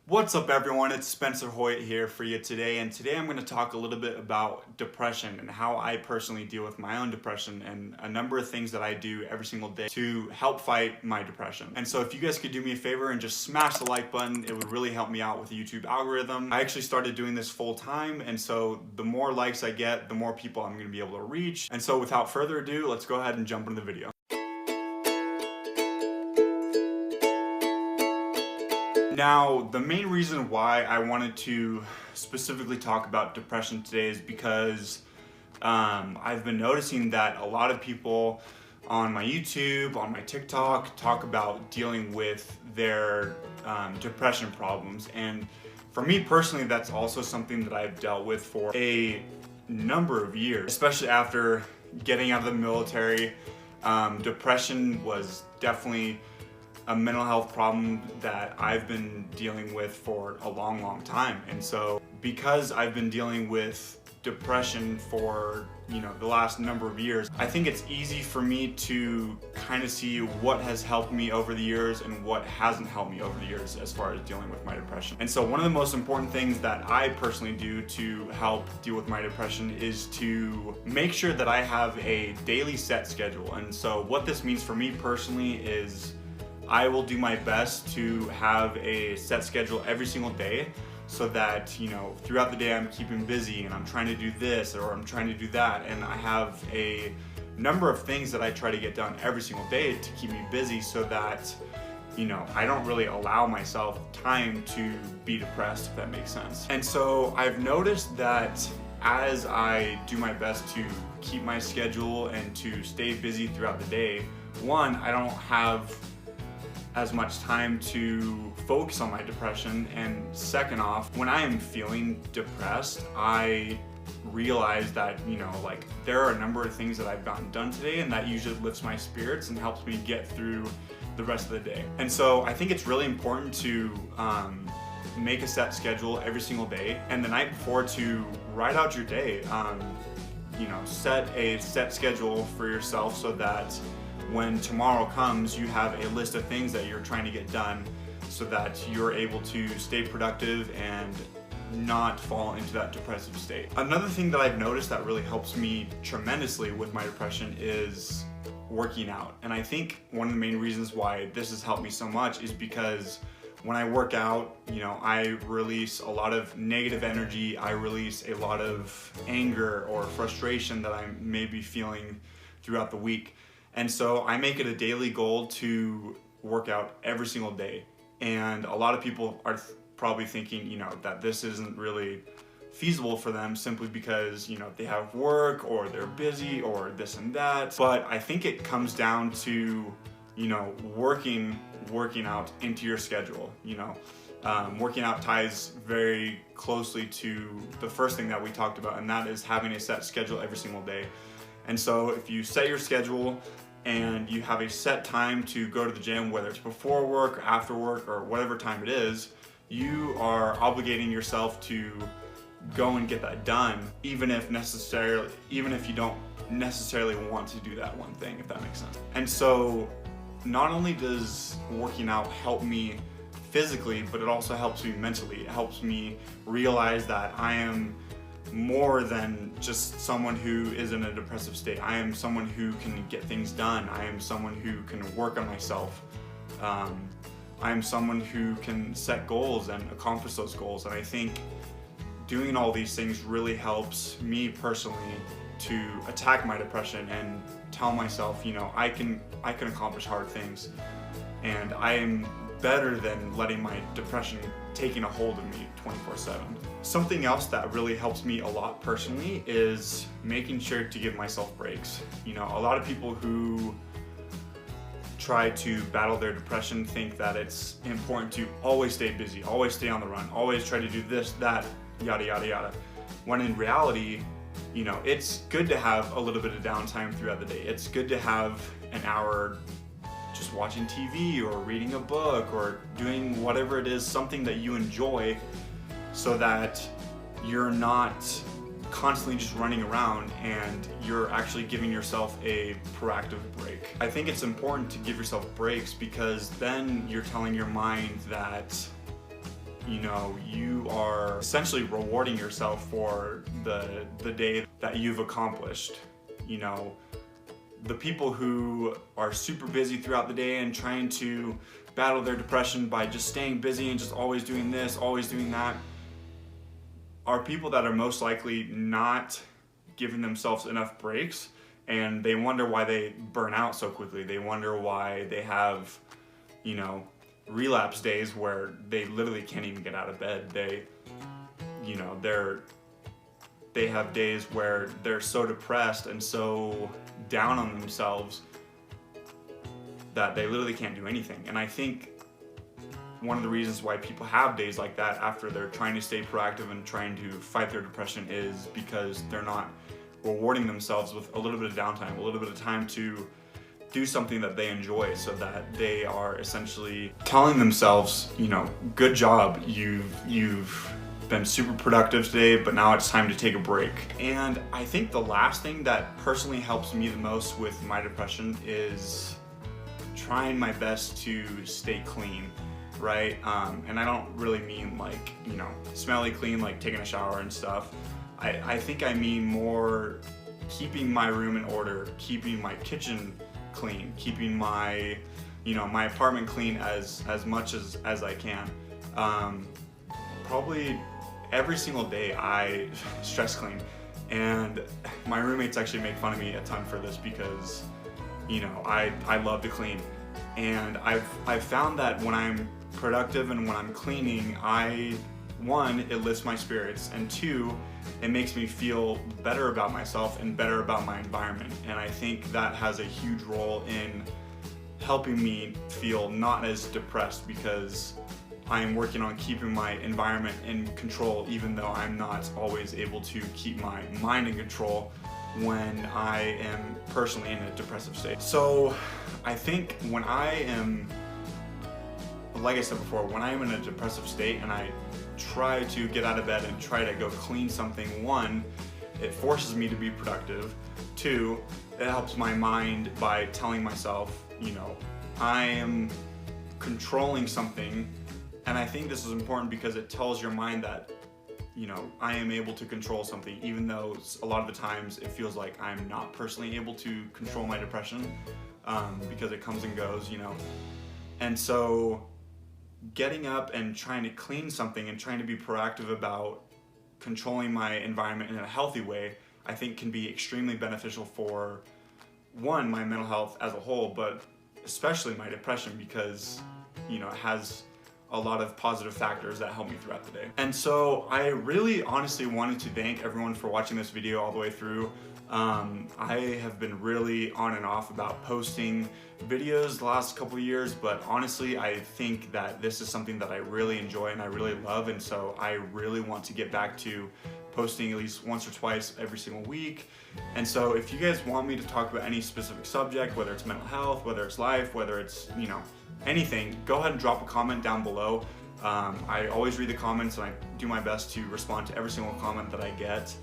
What's up everyone, it's Spencer Hoyt here for you today, and today I'm going to talk a little bit about depression and how I personally deal with my own depression and a number of things that I do every single day to help fight my depression. And so if you guys could do me a favor and just smash the like button, it would really help me out with the YouTube algorithm. I actually started doing this full time, and so the more likes I get, the more people I'm going to be able to reach. And so without further ado, let's go ahead and jump into the video. Now, the main reason why I wanted to specifically talk about depression today is because I've been noticing that a lot of people on my YouTube, on my TikTok, talk about dealing with their depression problems. And for me personally, that's also something that I've dealt with for a number of years, especially after getting out of the military. Depression was definitely a mental health problem that I've been dealing with for a long time. And so because I've been dealing with depression for the last number of years, I think it's easy for me to kind of see what has helped me over the years and what hasn't helped me over the years as far as dealing with my depression. And so one of the most important things that I personally do to help deal with my depression is to make sure that I have a daily set schedule. And so what this means for me personally is I will do my best to have a set schedule every single day so that, throughout the day I'm keeping busy and I'm trying to do this or I'm trying to do that. And I have a number of things that I try to get done every single day to keep me busy so that, I don't really allow myself time to be depressed, if that makes sense. And so I've noticed that as I do my best to keep my schedule and to stay busy throughout the day, one, I don't have as much time to focus on my depression, and second off, when I am feeling depressed, I realize that there are a number of things that I've gotten done today, and that usually lifts my spirits and helps me get through the rest of the day. And so I think it's really important to make a set schedule every single day, and the night before to write out your day. Set a set schedule for yourself so that when tomorrow comes, you have a list of things that you're trying to get done so that you're able to stay productive and not fall into that depressive state. Another thing that I've noticed that really helps me tremendously with my depression is working out. And I think one of the main reasons why this has helped me so much is because when I work out, I release a lot of negative energy. I release a lot of anger or frustration that I may be feeling throughout the week. And so I make it a daily goal to work out every single day. And a lot of people are probably thinking, that this isn't really feasible for them simply because, they have work or they're busy or this and that. But I think it comes down to, working out into your schedule. Working out ties very closely to the first thing that we talked about, and that is having a set schedule every single day. And so if you set your schedule and you have a set time to go to the gym, whether it's before work or after work or whatever time it is, you are obligating yourself to go and get that done, even if you don't necessarily want to do that one thing, if that makes sense. And so not only does working out help me physically, but it also helps me mentally. It helps me realize that I am more than just someone who is in a depressive state. I am someone who can get things done. I am someone who can work on myself. I am someone who can set goals and accomplish those goals. And I think doing all these things really helps me personally to attack my depression and tell myself, I can accomplish hard things. And I am better than letting my depression taking a hold of me 24/7. Something else that really helps me a lot personally is making sure to give myself breaks. A lot of people who try to battle their depression think that it's important to always stay busy, always stay on the run, always try to do this, that, yada, yada, yada. When in reality, it's good to have a little bit of downtime throughout the day. It's good to have an hour just watching TV or reading a book or doing whatever it is, something that you enjoy, so that you're not constantly just running around and you're actually giving yourself a proactive break. I think it's important to give yourself breaks because then you're telling your mind that you know, you are essentially rewarding yourself for the day that you've accomplished. You know, the people who are super busy throughout the day and trying to battle their depression by just staying busy and just always doing this, always doing that, are people that are most likely not giving themselves enough breaks, and they wonder why they burn out so quickly. They wonder why they have, you know, relapse days where they literally can't even get out of bed. They, you know, they have days where they're so depressed and so down on themselves that they literally can't do anything. And I think one of the reasons why people have days like that after they're trying to stay proactive and trying to fight their depression is because they're not rewarding themselves with a little bit of downtime, a little bit of time to do something that they enjoy, so that they are essentially telling themselves, you know, good job, you've been super productive today, but now it's time to take a break. And I think the last thing that personally helps me the most with my depression is trying my best to stay clean, right? And I don't really mean like, you know, smelly clean, like taking a shower and stuff. I think I mean more keeping my room in order, keeping my kitchen clean, keeping my, you know, my apartment clean as much as I can. Probably every single day I stress clean, and my roommates actually make fun of me a ton for this because, you know, I love to clean, and I've found that when I'm productive and when I'm cleaning, one, it lifts my spirits, and two, it makes me feel better about myself and better about my environment. And I think that has a huge role in helping me feel not as depressed, because I am working on keeping my environment in control, even though I'm not always able to keep my mind in control when I am personally in a depressive state. So I think when I am, like I said before, when I am in a depressive state and I try to get out of bed and try to go clean something, one, it forces me to be productive. Two, it helps my mind by telling myself, you know, I am controlling something. And I think this is important because it tells your mind that, you know, I am able to control something, even though a lot of the times it feels like I'm not personally able to control my depression, because it comes and goes, you know. And so getting up and trying to clean something and trying to be proactive about controlling my environment in a healthy way, I think can be extremely beneficial for, one, my mental health as a whole, but especially my depression, because, you know, it has a lot of positive factors that help me throughout the day. And so I really honestly wanted to thank everyone for watching this video all the way through. I have been really on and off about posting videos the last couple of years, but honestly, I think that this is something that I really enjoy and I really love, and so I really want to get back to posting at least once or twice every single week. And so if you guys want me to talk about any specific subject, whether it's mental health, whether it's life, whether it's, you know, anything, go ahead and drop a comment down below. I always read the comments and I do my best to respond to every single comment that I get.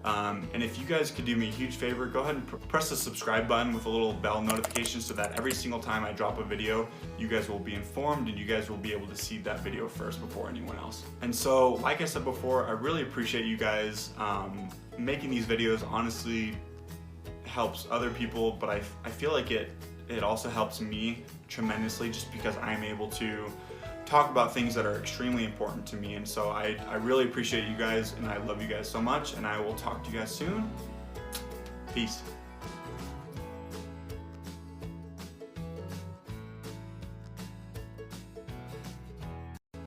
And if you guys could do me a huge favor, go ahead and press the subscribe button with a little bell notification so that every single time I drop a video, you guys will be informed and you guys will be able to see that video first before anyone else. And so, like I said before, I really appreciate you guys. Making these videos honestly helps other people, but I feel like it also helps me tremendously, just because I'm able to talk about things that are extremely important to me. And so I really appreciate you guys, and I love you guys so much, and I will talk to you guys soon. Peace.